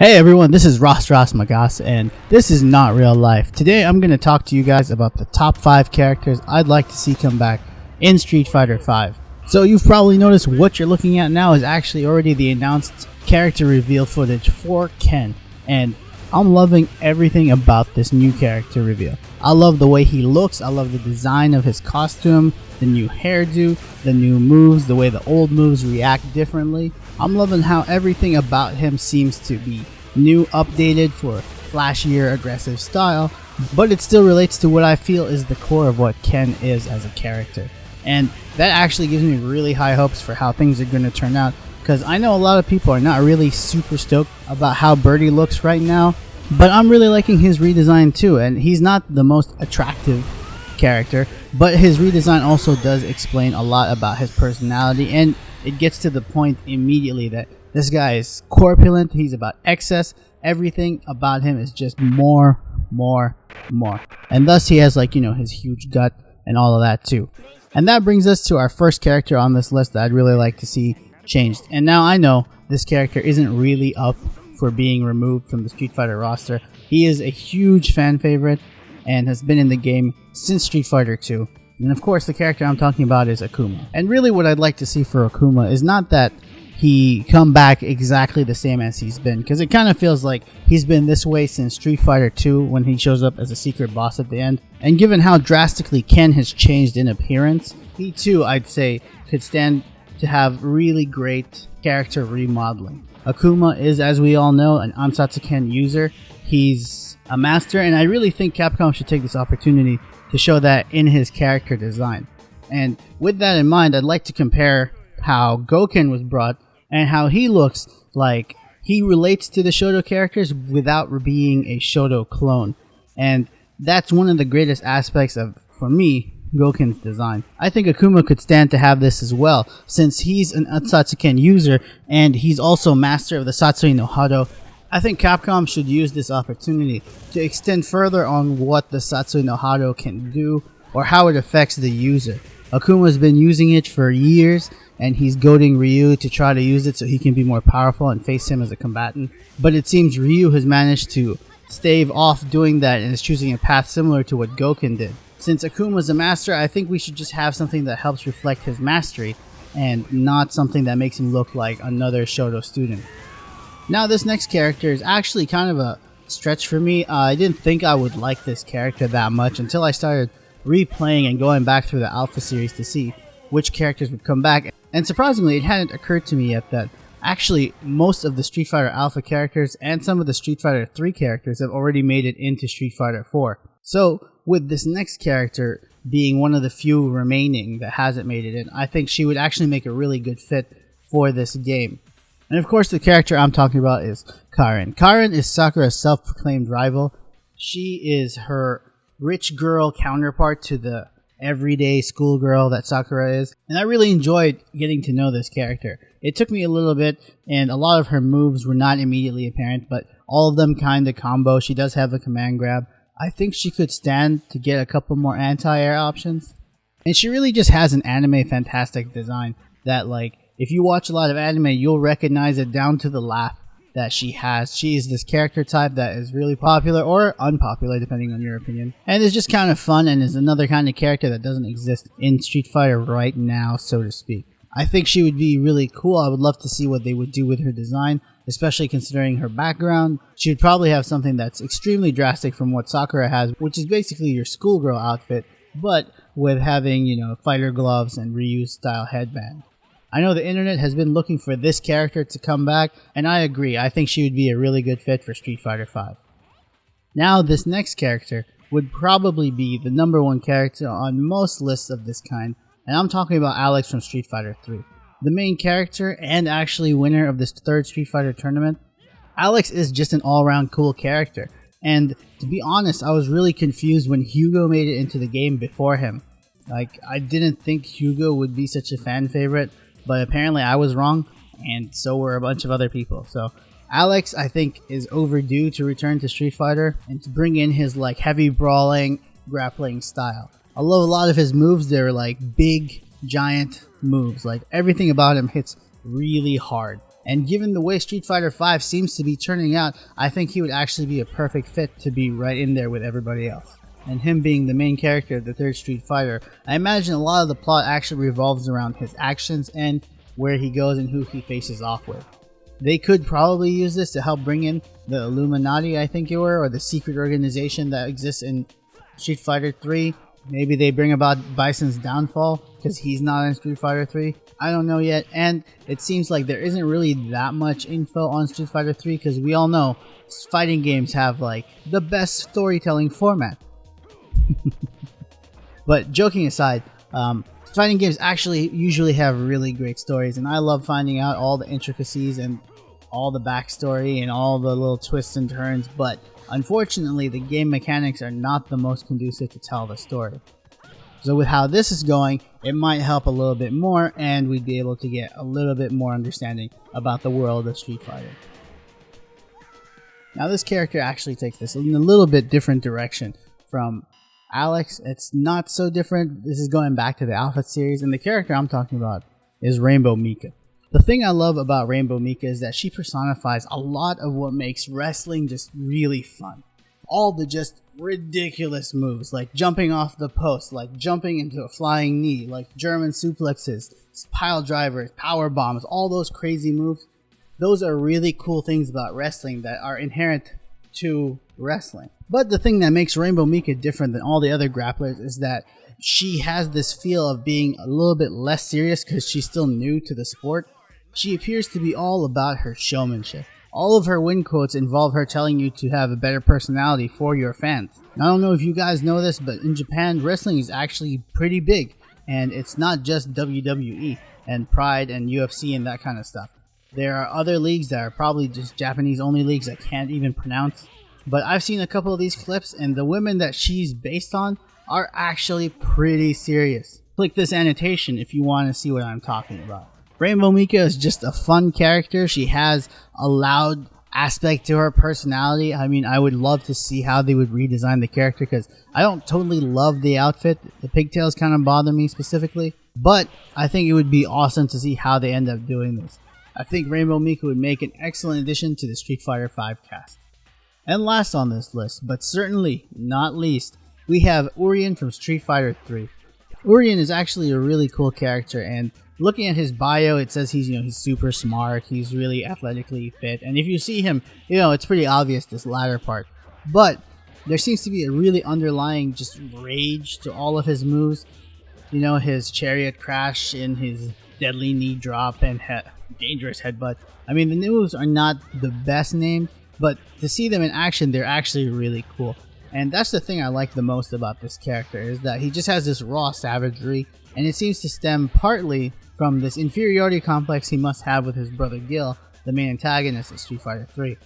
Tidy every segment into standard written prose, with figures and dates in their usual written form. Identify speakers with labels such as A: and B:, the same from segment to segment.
A: Hey everyone, this is Ross Magas, and this is Not Real Life. Today I'm going to talk to you guys about the top 5 characters I'd like to see come back in Street Fighter V. So you've probably noticed what you're looking at now is actually already the announced character reveal footage for Ken, and I'm loving everything about this new character reveal. I love the way he looks, I love the design of his costume, the new hairdo, the new moves, the way the old moves react differently. I'm loving how everything about him seems to be new, updated for flashier, aggressive style, but it still relates to what I feel is the core of what Ken is as a character. And that actually gives me really high hopes for how things are going to turn out, because I know a lot of people are not really super stoked about how Birdie looks right now, but I'm really liking his redesign too. And he's not the most attractive character, but his redesign also does explain a lot about his personality, and it gets to the point immediately that this guy is corpulent, he's about excess, everything about him is just more. And thus he has his huge gut and all of that too. And that brings us to our first character on this list that I'd really like to see changed. And now I know this character isn't really up for being removed from the Street Fighter roster. He is a huge fan favorite and has been in the game since Street Fighter 2. And of course the character I'm talking about is Akuma. And really what I'd like to see for Akuma is not that he come back exactly the same as he's been, because it kind of feels like he's been this way since Street Fighter 2 when he shows up as a secret boss at the end. And given how drastically Ken has changed in appearance, he too, I'd say, could stand to have really great character remodeling. Akuma is, as we all know, an Ansatsu Ken user. He's a master, and I really think Capcom should take this opportunity to show that in his character design. And with that in mind, I'd like to compare how Gouken was brought and how he looks like he relates to the Shoto characters without being a Shoto clone. And that's one of the greatest aspects of, for me, Gouken's design. I think Akuma could stand to have this as well, since he's an Ansatsu Ken user and he's also master of the Satsui no Hado. I think Capcom should use this opportunity to extend further on what the Satsui no Hado can do or how it affects the user. Akuma's been using it for years, and he's goading Ryu to try to use it so he can be more powerful and face him as a combatant. But it seems Ryu has managed to stave off doing that and is choosing a path similar to what Gouken did. Since Akuma's a master, I think we should just have something that helps reflect his mastery and not something that makes him look like another Shoto student. Now this next character is actually kind of a stretch for me. I didn't think I would like this character that much until I started replaying and going back through the Alpha series to see which characters would come back. And surprisingly, it hadn't occurred to me yet that actually most of the Street Fighter Alpha characters and some of the Street Fighter 3 characters have already made it into Street Fighter 4. So with this next character being one of the few remaining that hasn't made it in, I think she would actually make a really good fit for this game. And of course the character I'm talking about is Karin. Karin is Sakura's self-proclaimed rival. She is her rich girl counterpart to the everyday schoolgirl that Sakura is. And I really enjoyed getting to know this character. It took me a little bit, and a lot of her moves were not immediately apparent, but all of them kind of combo. She does have a command grab. I think she could stand to get a couple more anti-air options. And she really just has an anime fantastic design that, if you watch a lot of anime, you'll recognize it down to the laugh that she has. She is this character type that is really popular or unpopular depending on your opinion, and is just kind of fun and is another kind of character that doesn't exist in Street Fighter right now, so to speak. I think she would be really cool. I would love to see what they would do with her design, especially considering her background. She would probably have something that's extremely drastic from what Sakura has, which is basically your schoolgirl outfit, but with having, fighter gloves and Ryu style headband. I know the internet has been looking for this character to come back, and I agree. I think she would be a really good fit for Street Fighter V. Now, this next character would probably be the number one character on most lists of this kind, and I'm talking about Alex from Street Fighter 3. The main character, and actually winner of this third Street Fighter tournament. Alex is just an all-around cool character, and to be honest, I was really confused when Hugo made it into the game before him. I didn't think Hugo would be such a fan favorite, but apparently I was wrong, and so were a bunch of other people. So Alex, I think, is overdue to return to Street Fighter and to bring in his heavy brawling, grappling style. I love a lot of his moves. They're big, giant moves. Everything about him hits really hard. And given the way Street Fighter V seems to be turning out, I think he would actually be a perfect fit to be right in there with everybody else. And him being the main character of the third Street Fighter, I imagine a lot of the plot actually revolves around his actions and where he goes and who he faces off with. They could probably use this to help bring in the Illuminati, I think it were, or the secret organization that exists in Street Fighter 3. Maybe they bring about Bison's downfall because he's not in Street Fighter 3. I don't know yet, and it seems like there isn't really that much info on Street Fighter 3 because we all know fighting games have like the best storytelling format. But joking aside, fighting games actually usually have really great stories, and I love finding out all the intricacies and all the backstory and all the little twists and turns, but unfortunately the game mechanics are not the most conducive to tell the story. So with how this is going, it might help a little bit more, and we'd be able to get a little bit more understanding about the world of Street Fighter. Now this character actually takes this in a little bit different direction from Alex. It's not so different. This is going back to the Alpha series, and the character I'm talking about is Rainbow Mika. The thing I love about Rainbow Mika is that she personifies a lot of what makes wrestling just really fun. All the just ridiculous moves, like jumping off the post, like jumping into a flying knee, like German suplexes, pile drivers, power bombs, all those crazy moves. Those are really cool things about wrestling that are inherent to wrestling. But the thing that makes Rainbow Mika different than all the other grapplers is that she has this feel of being a little bit less serious because she's still new to the sport. She appears to be all about her showmanship. All of her win quotes involve her telling you to have a better personality for your fans. I don't know if you guys know this, but in Japan, wrestling is actually pretty big. And it's not just WWE and Pride and UFC and that kind of stuff. There are other leagues that are probably just Japanese-only leagues I can't even pronounce. But I've seen a couple of these clips, and the women that she's based on are actually pretty serious. Click this annotation if you want to see what I'm talking about. Rainbow Mika is just a fun character. She has a loud aspect to her personality. I mean, I would love to see how they would redesign the character because I don't totally love the outfit. The pigtails kind of bother me specifically, but I think it would be awesome to see how they end up doing this. I think Rainbow Mika would make an excellent addition to the Street Fighter V cast. And last on this list, but certainly not least, we have Urien from Street Fighter 3. Urien is actually a really cool character, and looking at his bio, it says he's super smart, he's really athletically fit, and if you see him, it's pretty obvious this latter part. But there seems to be a really underlying just rage to all of his moves. His chariot crash and his deadly knee drop and dangerous headbutt. I mean, the moves are not the best named, but to see them in action, they're actually really cool. And that's the thing I like the most about this character, is that he just has this raw savagery, and it seems to stem partly from this inferiority complex he must have with his brother Gil, the main antagonist of Street Fighter 3.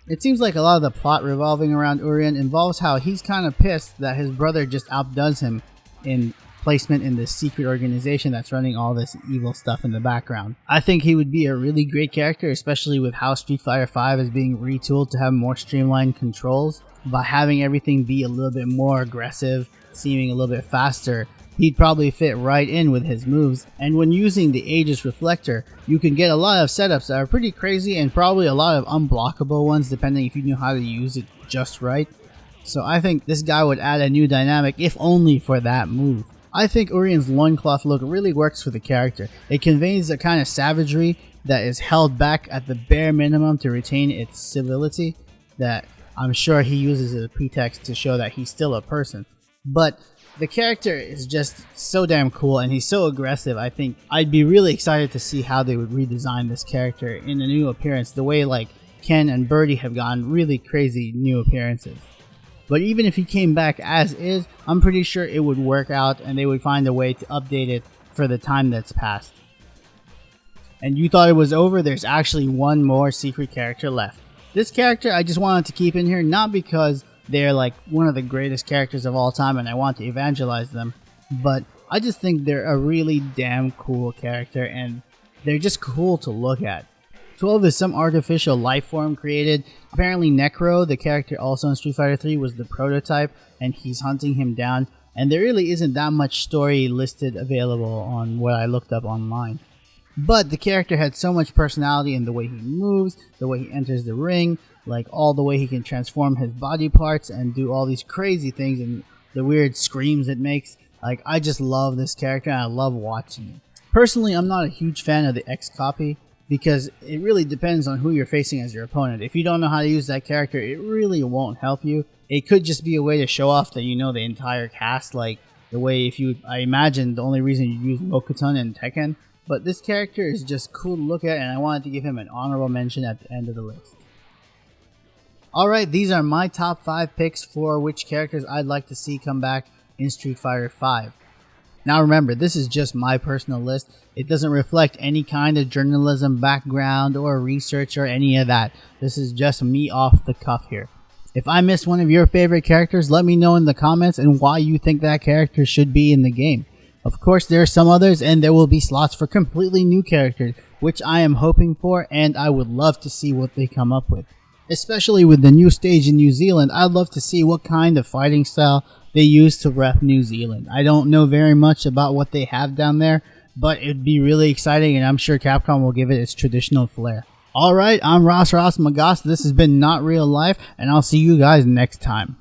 A: It seems like a lot of the plot revolving around Urien involves how he's kind of pissed that his brother just outdoes him in placement in this secret organization that's running all this evil stuff in the background. I think he would be a really great character, especially with how Street Fighter V is being retooled to have more streamlined controls. By having everything be a little bit more aggressive, seeming a little bit faster, he'd probably fit right in with his moves. And when using the Aegis Reflector, you can get a lot of setups that are pretty crazy and probably a lot of unblockable ones depending if you knew how to use it just right. So I think this guy would add a new dynamic, if only for that move. I think Urien's loincloth look really works for the character. It conveys a kind of savagery that is held back at the bare minimum to retain its civility that I'm sure he uses as a pretext to show that he's still a person. But the character is just so damn cool, and he's so aggressive. I think I'd be really excited to see how they would redesign this character in a new appearance, the way like Ken and Birdie have gotten really crazy new appearances. But even if he came back as is, I'm pretty sure it would work out and they would find a way to update it for the time that's passed. And you thought it was over? There's actually one more secret character left. This character I just wanted to keep in here, not because they're like one of the greatest characters of all time and I want to evangelize them, but I just think they're a really damn cool character and they're just cool to look at. 12 is some artificial life form created. Apparently Necro, the character also in Street Fighter 3, was the prototype and he's hunting him down, and there really isn't that much story listed available on what I looked up online. But the character had so much personality in the way he moves, the way he enters the ring, like all the way he can transform his body parts and do all these crazy things and the weird screams it makes. Like, I just love this character and I love watching it. Personally, I'm not a huge fan of the X copy because it really depends on who you're facing as your opponent. If you don't know how to use that character, it really won't help you. It could just be a way to show off that you know the entire cast, like the way I imagine the only reason you use Mokuton and Tekken. But this character is just cool to look at, and I wanted to give him an honorable mention at the end of the list. Alright, these are my top 5 picks for which characters I'd like to see come back in Street Fighter V. Now remember, this is just my personal list. It doesn't reflect any kind of journalism background or research or any of that. This is just me off the cuff here. If I missed one of your favorite characters, let me know in the comments and why you think that character should be in the game. Of course, there are some others, and there will be slots for completely new characters, which I am hoping for, and I would love to see what they come up with. Especially with the new stage in New Zealand, I'd love to see what kind of fighting style they use to rep New Zealand. I don't know very much about what they have down there, but it'd be really exciting, and I'm sure Capcom will give it its traditional flair. Alright, I'm Ross Magas. This has been Not Real Life, and I'll see you guys next time.